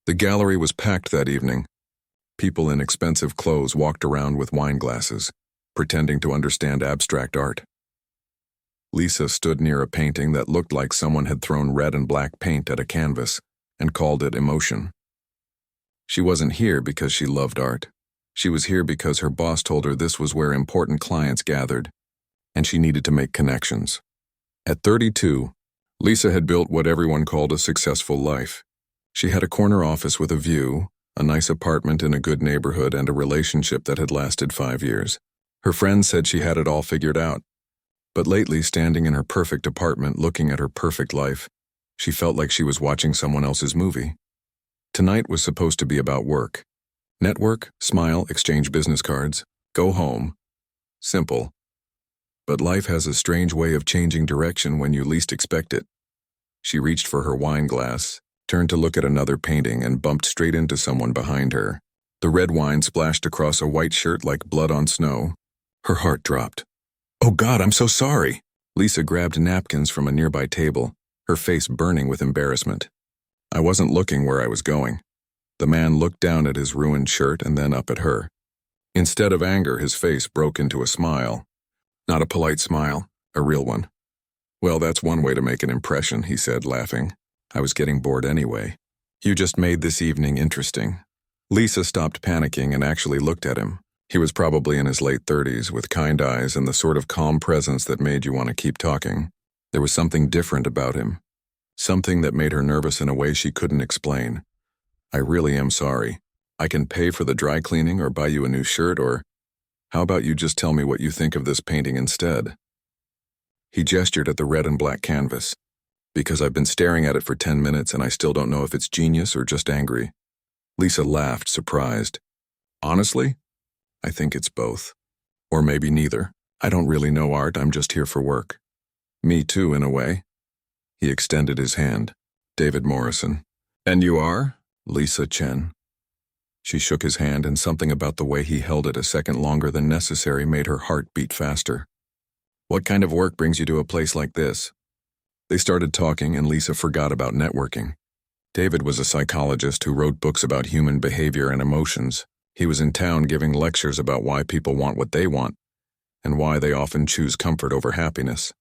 The gallery was packed that evening. People in expensive clothes walked around with wine glasses, pretending to understand abstract art. Lisa stood near a painting that looked like someone had thrown red and black paint at a canvas and called it emotion. She wasn't here because she loved art. She was here because her boss told her this was where important clients gathered, and she needed to make connections. At 32, Lisa had built what everyone called a successful life. She had a corner office with a view, a nice apartment in a good neighborhood, and a relationship that had lasted 5 years. Her friends said she had it all figured out. But lately, standing in her perfect apartment looking at her perfect life, she felt like she was watching someone else's movie. Tonight was supposed to be about work. Network, smile, exchange business cards, go home. Simple. But life has a strange way of changing direction when you least expect it. She reached for her wine glass, turned to look at another painting, and bumped straight into someone behind her. The red wine splashed across a white shirt like blood on snow. Her heart dropped. "Oh God, I'm so sorry." Lisa grabbed napkins from a nearby table, her face burning with embarrassment. "I wasn't looking where I was going." The man looked down at his ruined shirt and then up at her. Instead of anger, his face broke into a smile. Not a polite smile, a real one. "Well, that's one way to make an impression," he said, laughing. "I was getting bored anyway. You just made this evening interesting." Lisa stopped panicking and actually looked at him. He was probably in his late 30s, with kind eyes and the sort of calm presence that made you want to keep talking. There was something different about him. Something that made her nervous in a way she couldn't explain. "I really am sorry. I can pay for the dry cleaning or buy you a new shirt, or how about you just tell me what you think of this painting instead?" He gestured at the red and black canvas. "Because I've been staring at it for 10 minutes and I still don't know if it's genius or just angry." Lisa laughed, surprised. "Honestly, I think it's both. Or maybe neither. I don't really know art, I'm just here for work." "Me too, in a way." He extended his hand. "David Morrison." "And you are?" "Lisa Chen." She shook his hand, and something about the way he held it a second longer than necessary made her heart beat faster. "What kind of work brings you to a place like this?" They started talking, and Lisa forgot about networking. David was a psychologist who wrote books about human behavior and emotions. He was in town giving lectures about why people want what they want, and why they often choose comfort over happiness.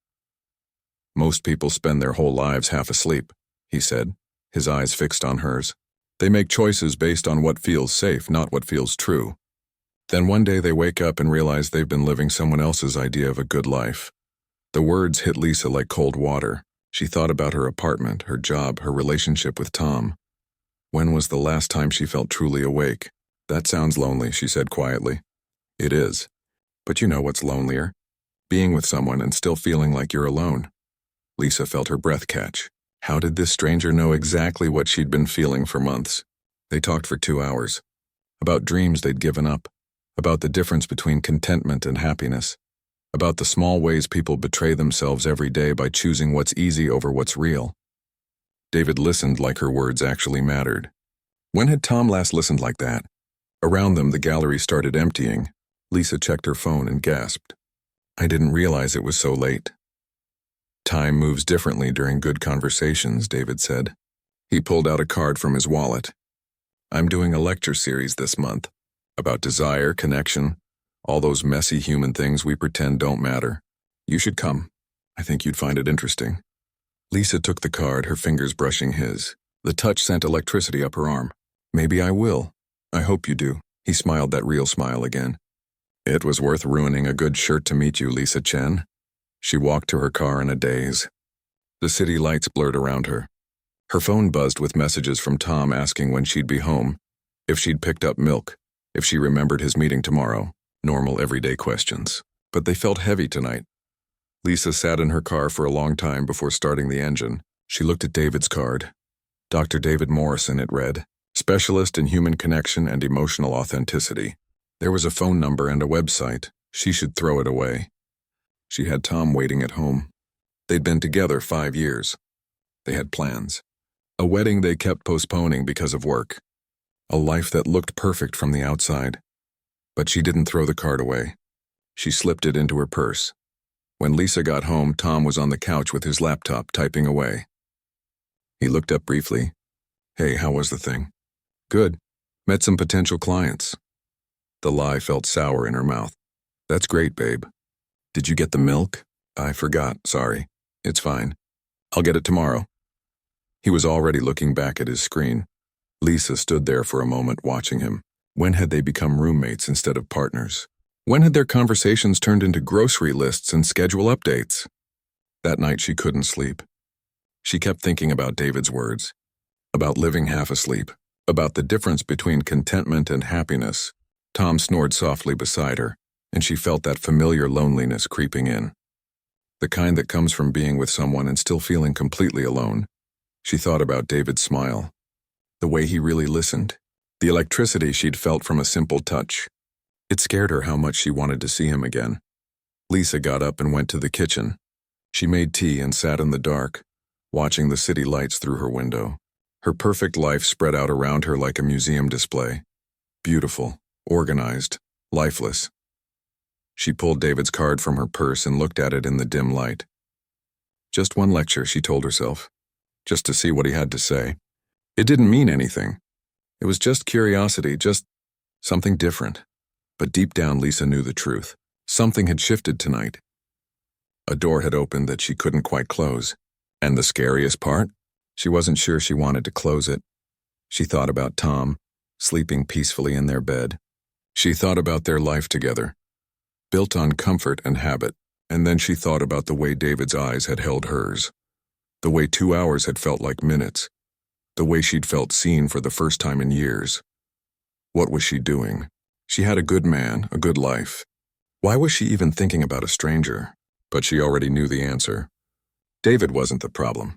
"Most people spend their whole lives half asleep," he said, his eyes fixed on hers. "They make choices based on what feels safe, not what feels true. Then one day they wake up and realize they've been living someone else's idea of a good life." The words hit Lisa like cold water. She thought about her apartment, her job, her relationship with Tom. When was the last time she felt truly awake? "That sounds lonely," she said quietly. "It is. But you know what's lonelier? Being with someone and still feeling like you're alone." Lisa felt her breath catch. How did this stranger know exactly what she'd been feeling for months? They talked for 2 hours. About dreams they'd given up. About the difference between contentment and happiness. About the small ways people betray themselves every day by choosing what's easy over what's real. David listened like her words actually mattered. When had Tom last listened like that? Around them, the gallery started emptying. Lisa checked her phone and gasped. "I didn't realize it was so late." "Time moves differently during good conversations," David said. He pulled out a card from his wallet. "I'm doing a lecture series this month about desire, connection, all those messy human things we pretend don't matter. You should come. I think you'd find it interesting." Lisa took the card, her fingers brushing his. The touch sent electricity up her arm. "Maybe I will. I hope you do." He smiled that real smile again. "It was worth ruining a good shirt to meet you, Lisa Chen." She walked to her car in a daze. The city lights blurred around her. Her phone buzzed with messages from Tom asking when she'd be home, if she'd picked up milk, if she remembered his meeting tomorrow. Normal, everyday questions. But they felt heavy tonight. Lisa sat in her car for a long time before starting the engine. She looked at David's card. Dr. David Morrison, it read. Specialist in human connection and emotional authenticity. There was a phone number and a website. She should throw it away. She had Tom waiting at home. They'd been together 5 years. They had plans. A wedding they kept postponing because of work. A life that looked perfect from the outside. But she didn't throw the card away. She slipped it into her purse. When Lisa got home, Tom was on the couch with his laptop typing away. He looked up briefly. "Hey, how was the thing?" Good. Met some potential clients. The lie felt sour in her mouth. That's great, babe. Did you get the milk? I forgot, sorry. It's fine. I'll get it tomorrow. He was already looking back at his screen. Lisa stood there for a moment watching him. When had they become roommates instead of partners? When had their conversations turned into grocery lists and schedule updates? That night she couldn't sleep. She kept thinking about David's words, about living half asleep, about the difference between contentment and happiness. Tom snored softly beside her, and she felt that familiar loneliness creeping in. The kind that comes from being with someone and still feeling completely alone. She thought about David's smile, the way he really listened, the electricity she'd felt from a simple touch. It scared her how much she wanted to see him again. Lisa got up and went to the kitchen. She made tea and sat in the dark, watching the city lights through her window. Her perfect life spread out around her like a museum display. Beautiful, organized, lifeless. She pulled David's card from her purse and looked at it in the dim light. Just one lecture, she told herself, just to see what he had to say. It didn't mean anything. It was just curiosity, just something different. But deep down, Lisa knew the truth. Something had shifted tonight. A door had opened that she couldn't quite close. And the scariest part? She wasn't sure she wanted to close it. She thought about Tom, sleeping peacefully in their bed. She thought about their life together, built on comfort and habit, and then she thought about the way David's eyes had held hers, the way 2 hours had felt like minutes, the way she'd felt seen for the first time in years. What was she doing? She had a good man, a good life. Why was she even thinking about a stranger? But she already knew the answer. David wasn't the problem.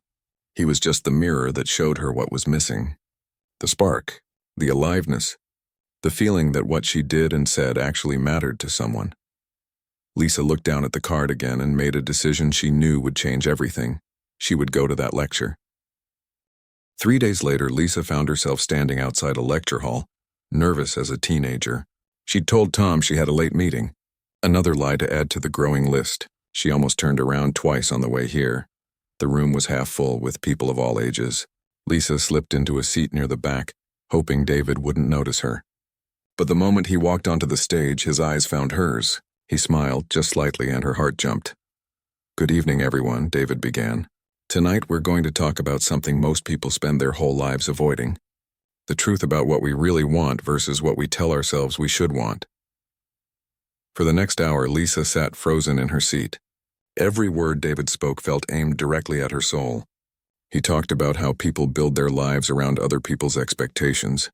He was just the mirror that showed her what was missing. The spark, the aliveness, the feeling that what she did and said actually mattered to someone. Lisa looked down at the card again and made a decision she knew would change everything. She would go to that lecture. 3 days later, Lisa found herself standing outside a lecture hall, nervous as a teenager. She'd told Tom she had a late meeting. Another lie to add to the growing list. She almost turned around twice on the way here. The room was half full with people of all ages. Lisa slipped into a seat near the back, hoping David wouldn't notice her. But the moment he walked onto the stage, his eyes found hers. He smiled just slightly and her heart jumped. Good evening, everyone, David began. Tonight we're going to talk about something most people spend their whole lives avoiding. The truth about what we really want versus what we tell ourselves we should want. For the next hour, Lisa sat frozen in her seat. Every word David spoke felt aimed directly at her soul. He talked about how people build their lives around other people's expectations,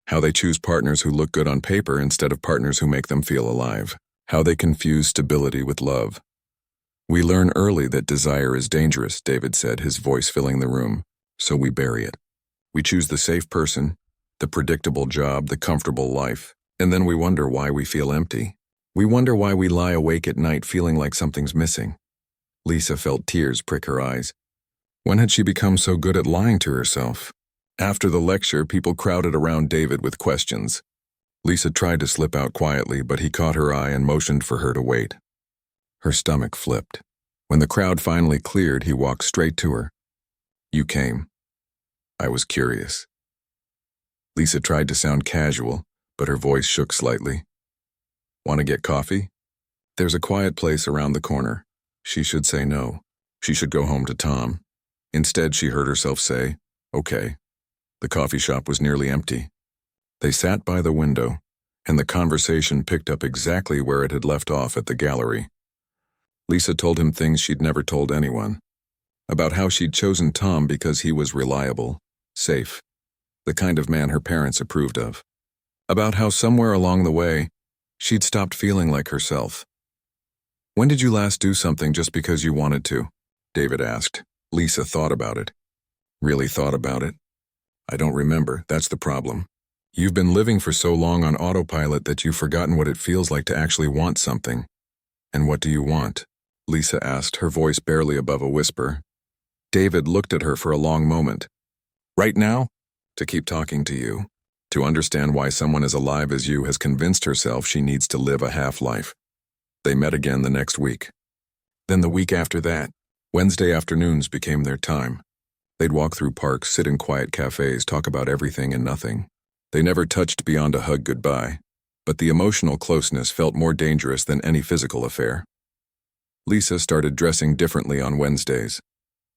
how they choose partners who look good on paper instead of partners who make them feel alive, how they confuse stability with love. We learn early that desire is dangerous, David said, his voice filling the room, so we bury it. We choose the safe person, the predictable job, the comfortable life, and then we wonder why we feel empty. We wonder why we lie awake at night feeling like something's missing. Lisa felt tears prick her eyes. When had she become so good at lying to herself? After the lecture, people crowded around David with questions. Lisa tried to slip out quietly, but he caught her eye and motioned for her to wait. Her stomach flipped. When the crowd finally cleared, he walked straight to her. You came. I was curious. Lisa tried to sound casual, but her voice shook slightly. Want to get coffee? There's a quiet place around the corner. She should say no. She should go home to Tom. Instead, she heard herself say, okay. The coffee shop was nearly empty. They sat by the window, and the conversation picked up exactly where it had left off at the gallery. Lisa told him things she'd never told anyone. About how she'd chosen Tom because he was reliable, safe, the kind of man her parents approved of. About how somewhere along the way, she'd stopped feeling like herself. When did you last do something just because you wanted to? David asked. Lisa thought about it. Really thought about it. I don't remember, that's the problem. You've been living for so long on autopilot that you've forgotten what it feels like to actually want something. And what do you want? Lisa asked, her voice barely above a whisper. David looked at her for a long moment. Right now? To keep talking to you. To understand why someone as alive as you has convinced herself she needs to live a half-life. They met again the next week. Then the week after that, Wednesday afternoons became their time. They'd walk through parks, sit in quiet cafes, talk about everything and nothing. They never touched beyond a hug goodbye, but the emotional closeness felt more dangerous than any physical affair. Lisa started dressing differently on Wednesdays.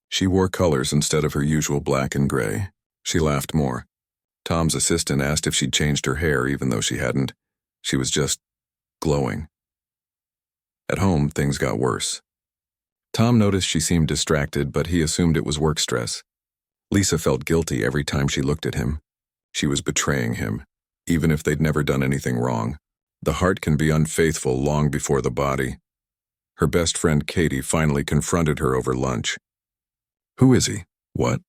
She wore colors instead of her usual black and gray. She laughed more. Tom's assistant asked if she'd changed her hair even though she hadn't. She was just glowing. At home, things got worse. Tom noticed she seemed distracted, but he assumed it was work stress. Lisa felt guilty every time she looked at him. She was betraying him, even if they'd never done anything wrong. The heart can be unfaithful long before the body. Her best friend Katie finally confronted her over lunch. "Who is he? What?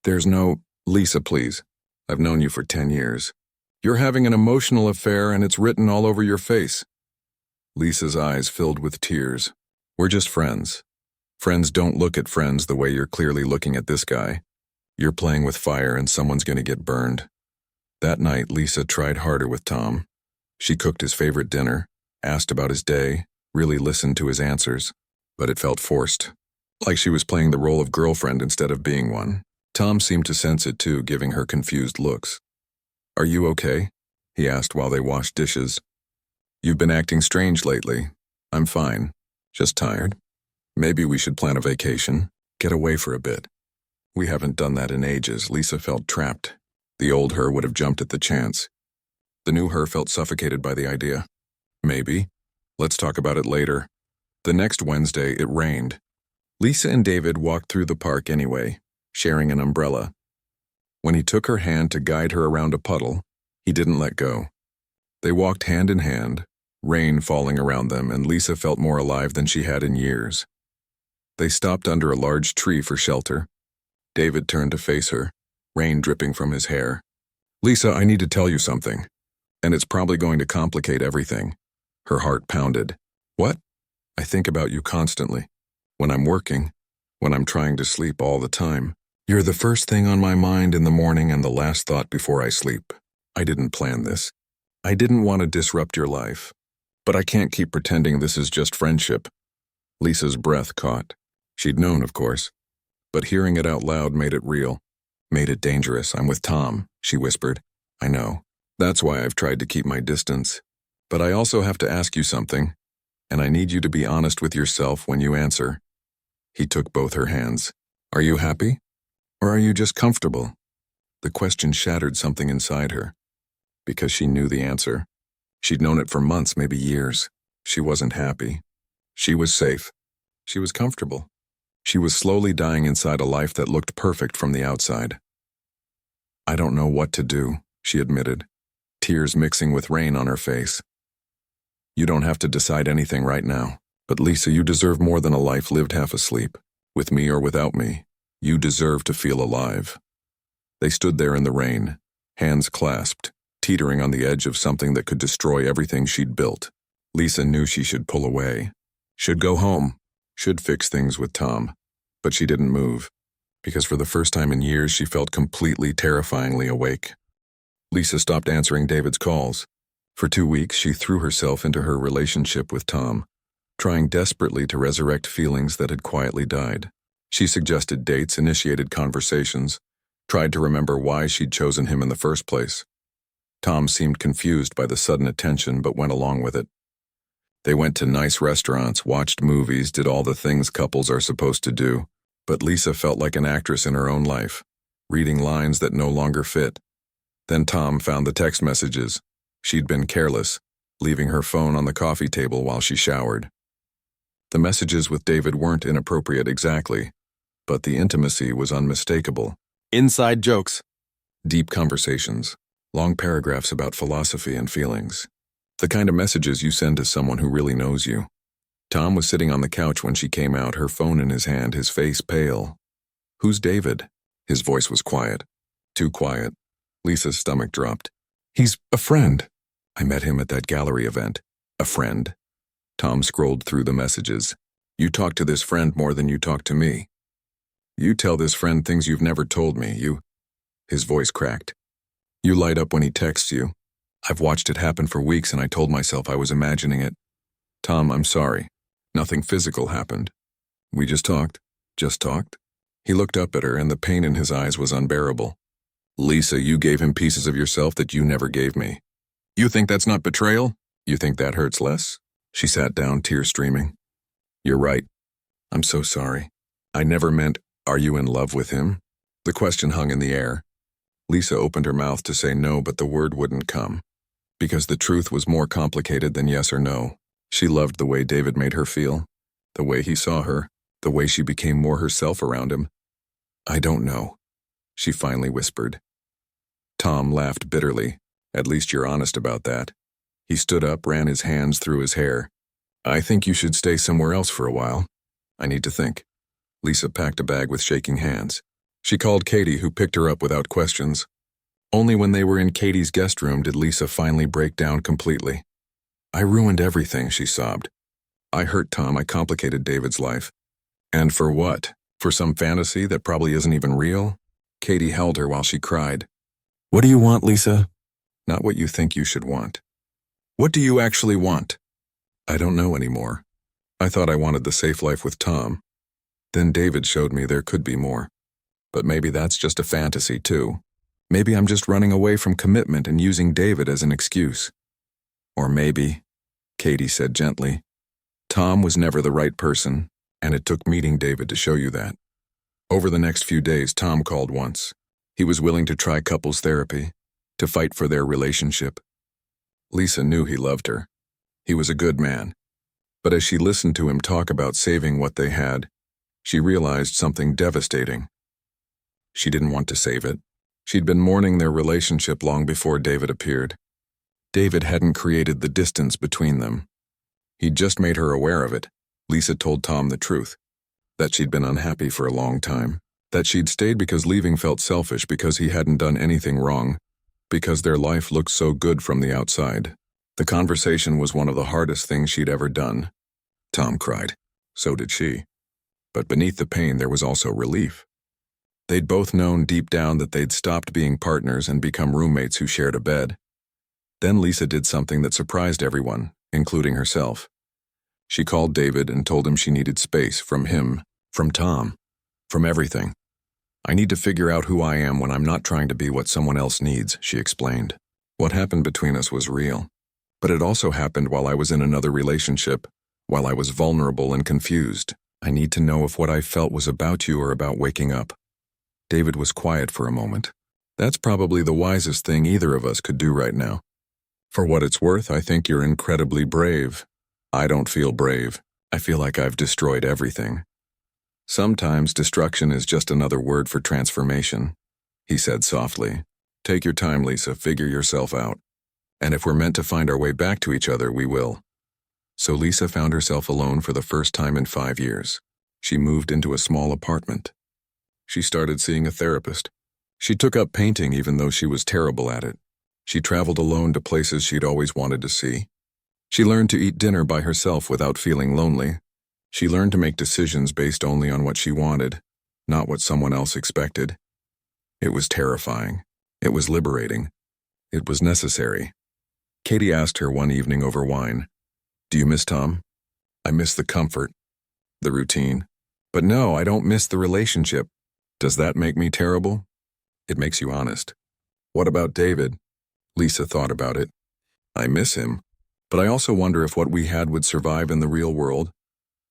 There's no—" "Lisa, please. I've known you for 10 years. You're having an emotional affair and it's written all over your face." Lisa's eyes filled with tears. "We're just friends. Friends don't look at friends the way you're clearly looking at this guy. You're playing with fire and someone's gonna get burned." That night, Lisa tried harder with Tom. She cooked his favorite dinner, asked about his day, really listened to his answers, but it felt forced, like she was playing the role of girlfriend instead of being one. Tom seemed to sense it too, giving her confused looks. "Are you okay?" he asked while they washed dishes. "You've been acting strange lately." "I'm fine. Just tired. Maybe we should plan a vacation. Get away for a bit." We haven't done that in ages. Lisa felt trapped. The old her would have jumped at the chance. The new her felt suffocated by the idea. "Maybe. Let's talk about it later." The next Wednesday, it rained. Lisa and David walked through the park anyway, sharing an umbrella. When he took her hand to guide her around a puddle, he didn't let go. They walked hand in hand, rain falling around them, and Lisa felt more alive than she had in years. They stopped under a large tree for shelter. David turned to face her, rain dripping from his hair. "Lisa, I need to tell you something, and it's probably going to complicate everything." Her heart pounded. "What?" "I think about you constantly. When I'm working, when I'm trying to sleep all the time. You're the first thing on my mind in the morning and the last thought before I sleep. I didn't plan this. I didn't want to disrupt your life. But I can't keep pretending this is just friendship." Lisa's breath caught. She'd known, of course, but hearing it out loud made it real, made it dangerous. "I'm with Tom," she whispered. "I know. That's why I've tried to keep my distance. But I also have to ask you something, and I need you to be honest with yourself when you answer." He took both her hands. "Are you happy? Or are you just comfortable?" The question shattered something inside her, because she knew the answer. She'd known it for months, maybe years. She wasn't happy. She was safe. She was comfortable. She was slowly dying inside a life that looked perfect from the outside. "I don't know what to do," she admitted, tears mixing with rain on her face. "You don't have to decide anything right now. But Lisa, you deserve more than a life lived half asleep. With me or without me, you deserve to feel alive." They stood there in the rain, hands clasped, teetering on the edge of something that could destroy everything she'd built. Lisa knew she should pull away, should go home, should fix things with Tom. But she didn't move, because for the first time in years she felt completely, terrifyingly awake. Lisa stopped answering David's calls. For 2 weeks she threw herself into her relationship with Tom, trying desperately to resurrect feelings that had quietly died. She suggested dates, initiated conversations, tried to remember why she'd chosen him in the first place. Tom seemed confused by the sudden attention but went along with it. They went to nice restaurants, watched movies, did all the things couples are supposed to do. But Lisa felt like an actress in her own life, reading lines that no longer fit. Then Tom found the text messages. She'd been careless, leaving her phone on the coffee table while she showered. The messages with David weren't inappropriate exactly, but the intimacy was unmistakable. Inside jokes, deep conversations, long paragraphs about philosophy and feelings. The kind of messages you send to someone who really knows you. Tom was sitting on the couch when she came out, her phone in his hand, his face pale. "Who's David?" His voice was quiet. Too quiet. Lisa's stomach dropped. "He's a friend. I met him at that gallery event." "A friend?" Tom scrolled through the messages. "You talk to this friend more than you talk to me. You tell this friend things you've never told me. His voice cracked. "You light up when he texts you. I've watched it happen for weeks and I told myself I was imagining it. Tom, I'm sorry. Nothing physical happened. We just talked. Just talked." He looked up at her and the pain in his eyes was unbearable. Lisa, you gave him pieces of yourself that you never gave me. You think that's not betrayal? You think that hurts less? She sat down, tears streaming. You're right. I'm so sorry. I never meant, are you in love with him? The question hung in the air. Lisa opened her mouth to say no, but the word wouldn't come. Because the truth was more complicated than yes or no. She loved the way David made her feel, the way he saw her, the way she became more herself around him. I don't know, she finally whispered. Tom laughed bitterly. At least you're honest about that. He stood up, ran his hands through his hair. I think you should stay somewhere else for a while. I need to think. Lisa packed a bag with shaking hands. She called Katie, who picked her up without questions. Only when they were in Katie's guest room did Lisa finally break down completely. I ruined everything, she sobbed. I hurt Tom, I complicated David's life. And for what? For some fantasy that probably isn't even real? Katie held her while she cried. What do you want, Lisa? Not what you think you should want. What do you actually want? I don't know anymore. I thought I wanted the safe life with Tom. Then David showed me there could be more. But maybe that's just a fantasy, too. Maybe I'm just running away from commitment and using David as an excuse. Or maybe, Katie said gently, Tom was never the right person, and it took meeting David to show you that. Over the next few days, Tom called once. He was willing to try couples therapy, to fight for their relationship. Lisa knew he loved her. He was a good man. But as she listened to him talk about saving what they had, she realized something devastating. She didn't want to save it. She'd been mourning their relationship long before David appeared. David hadn't created the distance between them. He'd just made her aware of it. Lisa told Tom the truth, that she'd been unhappy for a long time, that she'd stayed because leaving felt selfish because he hadn't done anything wrong, because their life looked so good from the outside. The conversation was one of the hardest things she'd ever done. Tom cried. So did she. But beneath the pain there was also relief. They'd both known deep down that they'd stopped being partners and become roommates who shared a bed. Then Lisa did something that surprised everyone, including herself. She called David and told him she needed space from him, from Tom, from everything. I need to figure out who I am when I'm not trying to be what someone else needs, she explained. What happened between us was real. But it also happened while I was in another relationship, while I was vulnerable and confused. I need to know if what I felt was about you or about waking up. David was quiet for a moment. That's probably the wisest thing either of us could do right now. For what it's worth, I think you're incredibly brave. I don't feel brave. I feel like I've destroyed everything. Sometimes destruction is just another word for transformation, he said softly. Take your time, Lisa, figure yourself out. And if we're meant to find our way back to each other, we will. So Lisa found herself alone for the first time in 5 years. She moved into a small apartment. She started seeing a therapist. She took up painting even though she was terrible at it. She traveled alone to places she'd always wanted to see. She learned to eat dinner by herself without feeling lonely. She learned to make decisions based only on what she wanted, not what someone else expected. It was terrifying. It was liberating. It was necessary. Katie asked her one evening over wine, "Do you miss Tom?" "I miss the comfort, the routine. But no, I don't miss the relationship." "Does that make me terrible?" "It makes you honest." "What about David?" Lisa thought about it. "I miss him, but I also wonder if what we had would survive in the real world,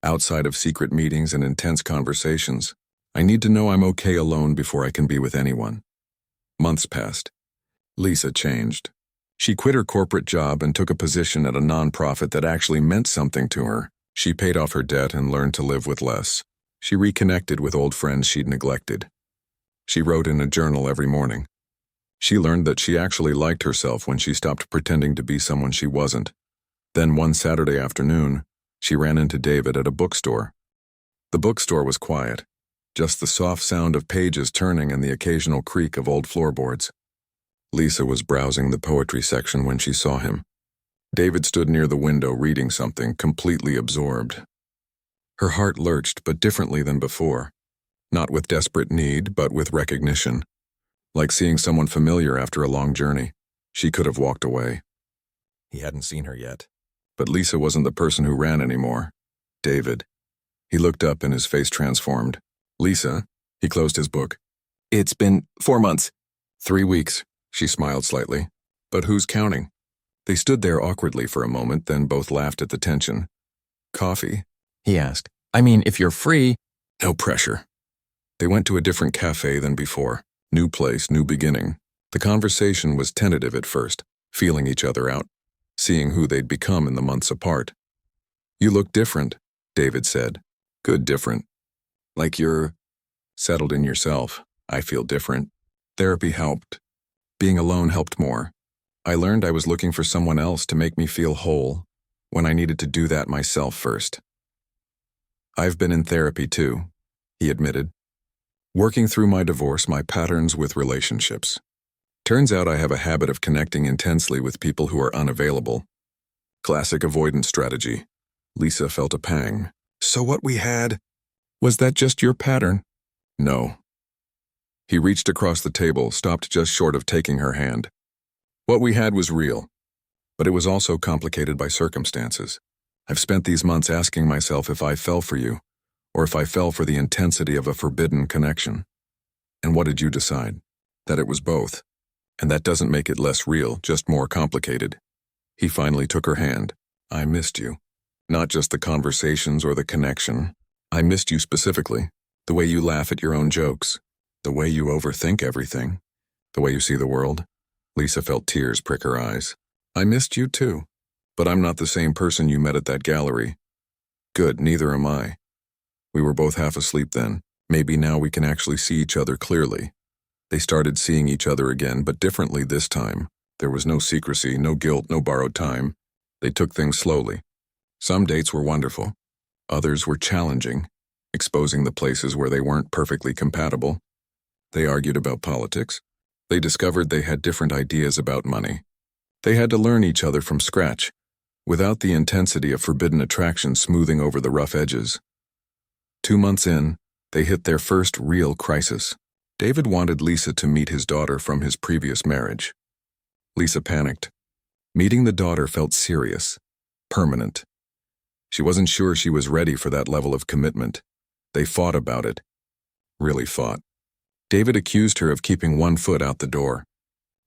outside of secret meetings and intense conversations. I need to know I'm okay alone before I can be with anyone." Months passed. Lisa changed. She quit her corporate job and took a position at a nonprofit that actually meant something to her. She paid off her debt and learned to live with less. She reconnected with old friends she'd neglected. She wrote in a journal every morning. She learned that she actually liked herself when she stopped pretending to be someone she wasn't. Then one Saturday afternoon, she ran into David at a bookstore. The bookstore was quiet, just the soft sound of pages turning and the occasional creak of old floorboards. Lisa was browsing the poetry section when she saw him. David stood near the window reading something, completely absorbed. Her heart lurched, but differently than before. Not with desperate need, but with recognition. Like seeing someone familiar after a long journey. She could have walked away. He hadn't seen her yet. But Lisa wasn't the person who ran anymore. David. He looked up and his face transformed. "Lisa," he closed his book. "It's been 4 months. 3 weeks, she smiled slightly. But who's counting? They stood there awkwardly for a moment, then both laughed at the tension. Coffee? He asked. I mean, if you're free. No pressure. They went to a different cafe than before. New place, new beginning. The conversation was tentative at first, feeling each other out, seeing who they'd become in the months apart. You look different, David said. Good different. Like you're settled in yourself. I feel different. Therapy helped. Being alone helped more. I learned I was looking for someone else to make me feel whole when I needed to do that myself first. I've been in therapy too, he admitted. Working through my divorce, my patterns with relationships. Turns out I have a habit of connecting intensely with people who are unavailable. Classic avoidance strategy. Lisa felt a pang. So what we had, was that just your pattern? No. He reached across the table, stopped just short of taking her hand. What we had was real, but it was also complicated by circumstances. I've spent these months asking myself if I fell for you, or if I fell for the intensity of a forbidden connection. And what did you decide? That it was both. And that doesn't make it less real, just more complicated. He finally took her hand. I missed you. Not just the conversations or the connection. I missed you specifically. The way you laugh at your own jokes. The way you overthink everything. The way you see the world. Lisa felt tears prick her eyes. I missed you too. But I'm not the same person you met at that gallery. Good, neither am I. We were both half asleep then. Maybe now we can actually see each other clearly. They started seeing each other again, but differently this time. There was no secrecy, no guilt, no borrowed time. They took things slowly. Some dates were wonderful. Others were challenging, exposing the places where they weren't perfectly compatible. They argued about politics. They discovered they had different ideas about money. They had to learn each other from scratch, without the intensity of forbidden attraction smoothing over the rough edges. 2 months in, they hit their first real crisis. David wanted Lisa to meet his daughter from his previous marriage. Lisa panicked. Meeting the daughter felt serious, permanent. She wasn't sure she was ready for that level of commitment. They fought about it. Really fought. David accused her of keeping one foot out the door.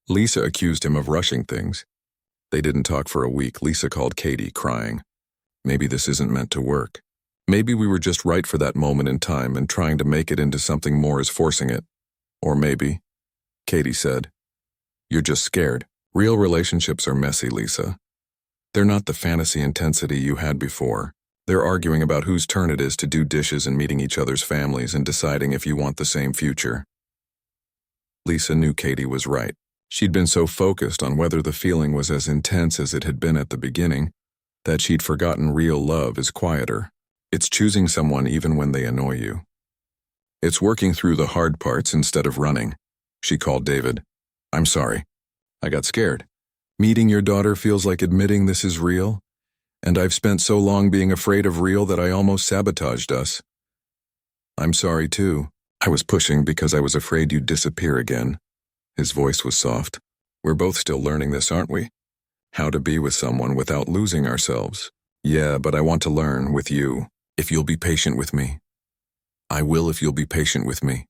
Lisa accused him of rushing things. They didn't talk for a week. Lisa called Katie, crying. Maybe this isn't meant to work. Maybe we were just right for that moment in time, and trying to make it into something more is forcing it. Or maybe, Katie said, you're just scared. Real relationships are messy, Lisa. They're not the fantasy intensity you had before. They're arguing about whose turn it is to do dishes and meeting each other's families and deciding if you want the same future. Lisa knew Katie was right. She'd been so focused on whether the feeling was as intense as it had been at the beginning that she'd forgotten real love is quieter. It's choosing someone even when they annoy you. It's working through the hard parts instead of running. She called David. I'm sorry. I got scared. Meeting your daughter feels like admitting this is real, and I've spent so long being afraid of real that I almost sabotaged us. I'm sorry too. I was pushing because I was afraid you'd disappear again. His voice was soft. We're both still learning this, aren't we? How to be with someone without losing ourselves. Yeah, but I want to learn with you, if you'll be patient with me. I will if you'll be patient with me.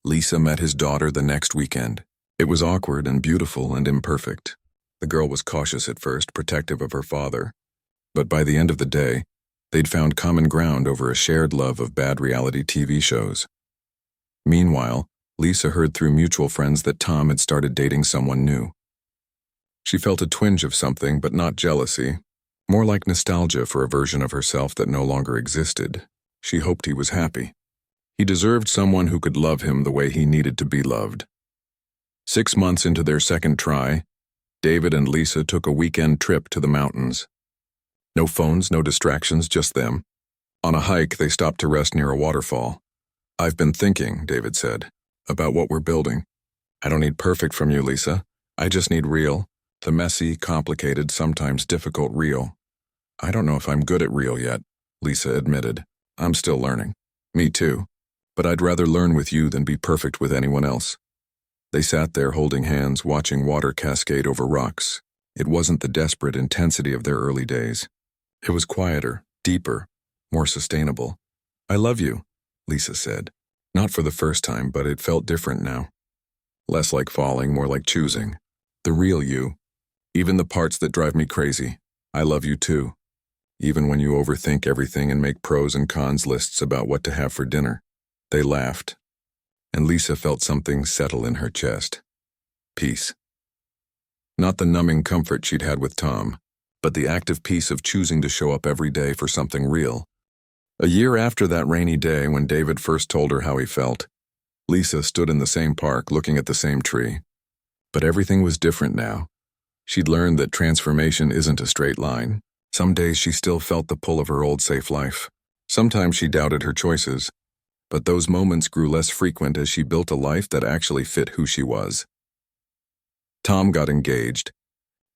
Lisa met his daughter the next weekend. It was awkward and beautiful and imperfect. The girl was cautious at first, protective of her father. But by the end of the day, they'd found common ground over a shared love of bad reality TV shows. Meanwhile, Lisa heard through mutual friends that Tom had started dating someone new. She felt a twinge of something, but not jealousy. More like nostalgia for a version of herself that no longer existed. She hoped he was happy. He deserved someone who could love him the way he needed to be loved. 6 months into their second try, David and Lisa took a weekend trip to the mountains. No phones, no distractions, just them. On a hike, they stopped to rest near a waterfall. I've been thinking, David said, about what we're building. I don't need perfect from you, Lisa. I just need real. The messy, complicated, sometimes difficult real. I don't know if I'm good at real yet, Lisa admitted. I'm still learning. Me too. But I'd rather learn with you than be perfect with anyone else. They sat there holding hands, watching water cascade over rocks. It wasn't the desperate intensity of their early days. It was quieter, deeper, more sustainable. I love you, Lisa said. Not for the first time, but it felt different now. Less like falling, more like choosing. The real you. Even the parts that drive me crazy. I love you too. Even when you overthink everything and make pros and cons lists about what to have for dinner. They laughed, and Lisa felt something settle in her chest. Peace. Not the numbing comfort she'd had with Tom, but the active peace of choosing to show up every day for something real. A year after that rainy day when David first told her how he felt, Lisa stood in the same park looking at the same tree. But everything was different now. She'd learned that transformation isn't a straight line. Some days she still felt the pull of her old safe life. Sometimes she doubted her choices. But those moments grew less frequent as she built a life that actually fit who she was. Tom got engaged.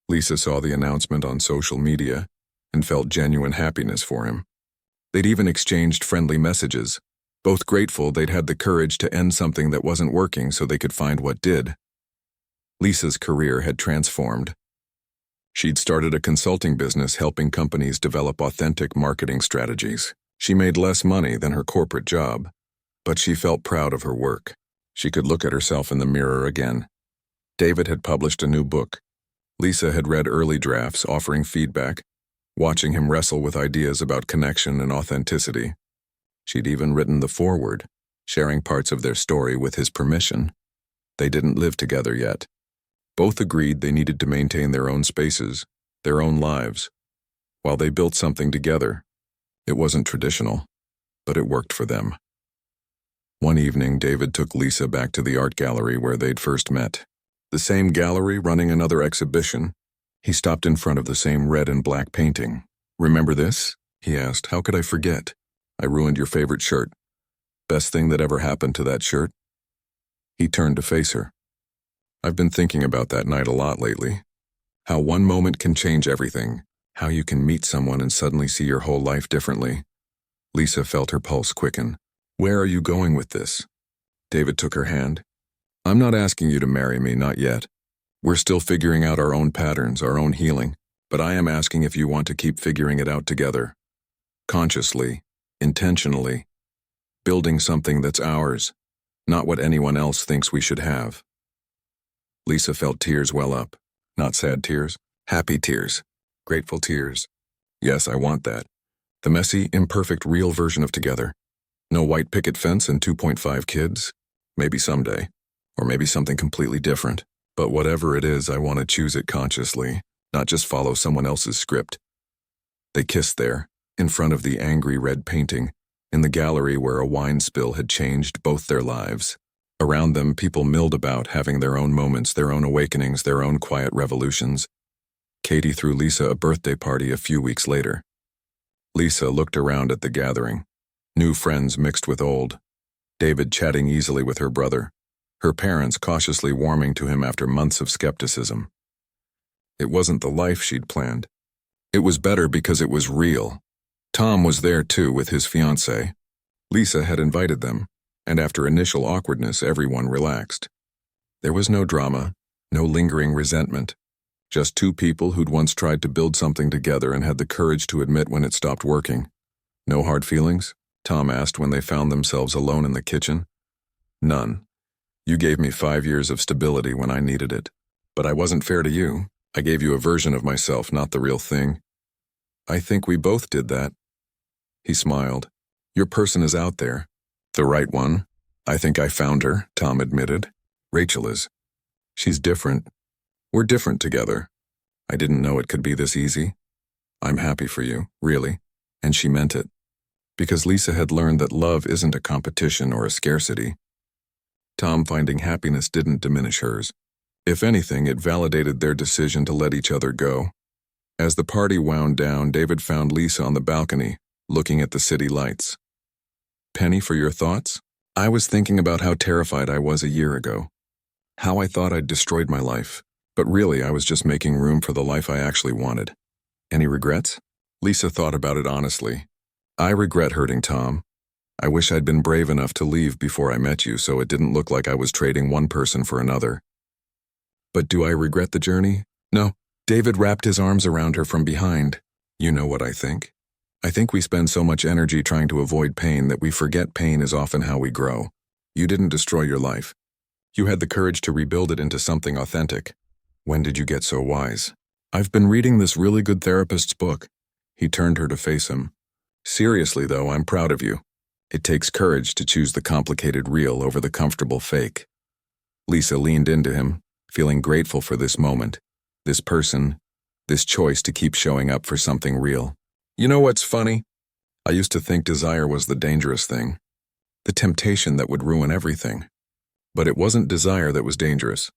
Lisa saw the announcement on social media and felt genuine happiness for him. They'd even exchanged friendly messages, both grateful they'd had the courage to end something that wasn't working so they could find what did. Lisa's career had transformed. She'd started a consulting business helping companies develop authentic marketing strategies. She made less money than her corporate job, but she felt proud of her work. She could look at herself in the mirror again. David had published a new book. Lisa had read early drafts offering feedback, watching him wrestle with ideas about connection and authenticity. She'd even written the foreword, sharing parts of their story with his permission. They didn't live together yet. Both agreed they needed to maintain their own spaces, their own lives, while they built something together. It wasn't traditional, but it worked for them. One evening, David took Lisa back to the art gallery where they'd first met. The same gallery running another exhibition. He stopped in front of the same red and black painting. "Remember this?" he asked. "How could I forget? I ruined your favorite shirt. Best thing that ever happened to that shirt?" He turned to face her. "I've been thinking about that night a lot lately. How one moment can change everything. How you can meet someone and suddenly see your whole life differently." Lisa felt her pulse quicken. "Where are you going with this?" David took her hand. "I'm not asking you to marry me, not yet. We're still figuring out our own patterns, our own healing. But I am asking if you want to keep figuring it out together. Consciously, intentionally. Building something that's ours, not what anyone else thinks we should have." Lisa felt tears well up. Not sad tears, happy tears, grateful tears. "Yes, I want that. The messy, imperfect, real version of together. No white picket fence and 2.5 kids. Maybe someday. Or maybe something completely different. But whatever it is, I want to choose it consciously, not just follow someone else's script." They kissed there, in front of the angry red painting, in the gallery where a wine spill had changed both their lives. Around them, people milled about, having their own moments, their own awakenings, their own quiet revolutions. Katie threw Lisa a birthday party a few weeks later. Lisa looked around at the gathering. New friends mixed with old. David chatting easily with her brother. Her parents cautiously warming to him after months of skepticism. It wasn't the life she'd planned. It was better because it was real. Tom was there too with his fiancée. Lisa had invited them, and after initial awkwardness, everyone relaxed. There was no drama, no lingering resentment. Just two people who'd once tried to build something together and had the courage to admit when it stopped working. "No hard feelings?" Tom asked when they found themselves alone in the kitchen. "None. You gave me 5 years of stability when I needed it. But I wasn't fair to you. I gave you a version of myself, not the real thing." "I think we both did that." He smiled. "Your person is out there. The right one. I think I found her," Tom admitted. "Rachel is. She's different. We're different together. I didn't know it could be this easy. I'm happy for you, really." And she meant it. Because Lisa had learned that love isn't a competition or a scarcity. Tom finding happiness didn't diminish hers. If anything, it validated their decision to let each other go. As the party wound down, David found Lisa on the balcony, looking at the city lights. "Penny, for your thoughts?" "I was thinking about how terrified I was a year ago. How I thought I'd destroyed my life. But really, I was just making room for the life I actually wanted." "Any regrets?" Lisa thought about it honestly. "I regret hurting Tom. I wish I'd been brave enough to leave before I met you so it didn't look like I was trading one person for another." "But do I regret the journey?" "No." David wrapped his arms around her from behind. "You know what I think? I think we spend so much energy trying to avoid pain that we forget pain is often how we grow. You didn't destroy your life. You had the courage to rebuild it into something authentic. When did you get so wise? I've been reading this really good therapist's book. He turned her to face him. Seriously, though, I'm proud of you. It takes courage to choose the complicated real over the comfortable fake. Lisa leaned into him, feeling grateful for this moment, this person, this choice to keep showing up for something real. You know what's funny? I used to think desire was the dangerous thing, the temptation that would ruin everything. But it wasn't desire that was dangerous.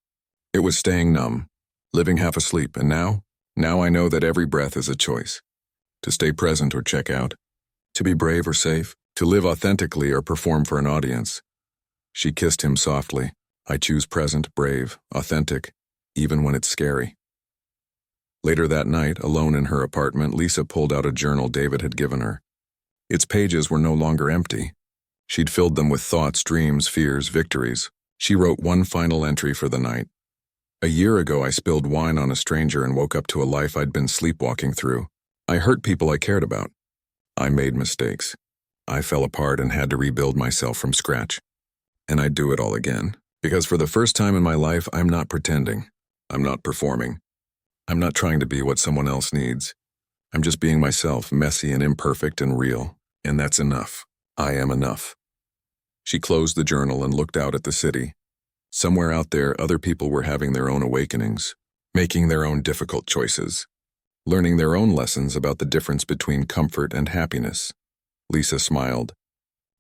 It was staying numb, living half asleep, and now I know that every breath is a choice. To stay present or check out, to be brave or safe, to live authentically or perform for an audience. She kissed him softly. I choose present, brave, authentic, even when it's scary. Later that night, alone in her apartment, Lisa pulled out a journal David had given her. Its pages were no longer empty. She'd filled them with thoughts, dreams, fears, victories. She wrote one final entry for the night. A year ago, I spilled wine on a stranger and woke up to a life I'd been sleepwalking through. I hurt people I cared about. I made mistakes. I fell apart and had to rebuild myself from scratch. And I'd do it all again. Because for the first time in my life, I'm not pretending. I'm not performing. I'm not trying to be what someone else needs. I'm just being myself, messy and imperfect and real. And that's enough. I am enough. She closed the journal and looked out at the city. Somewhere out there, other people were having their own awakenings, making their own difficult choices, learning their own lessons about the difference between comfort and happiness. Lisa smiled.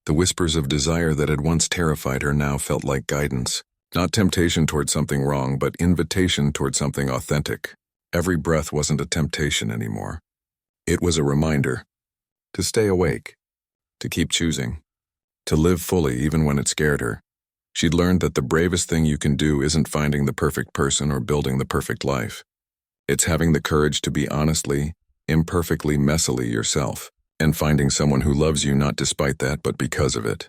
The whispers of desire that had once terrified her now felt like guidance. Not temptation toward something wrong, but invitation toward something authentic. Every breath wasn't a temptation anymore. It was a reminder to stay awake, to keep choosing, to live fully even when it scared her. She'd learned that the bravest thing you can do isn't finding the perfect person or building the perfect life. It's having the courage to be honestly, imperfectly, messily yourself, and finding someone who loves you not despite that but because of it.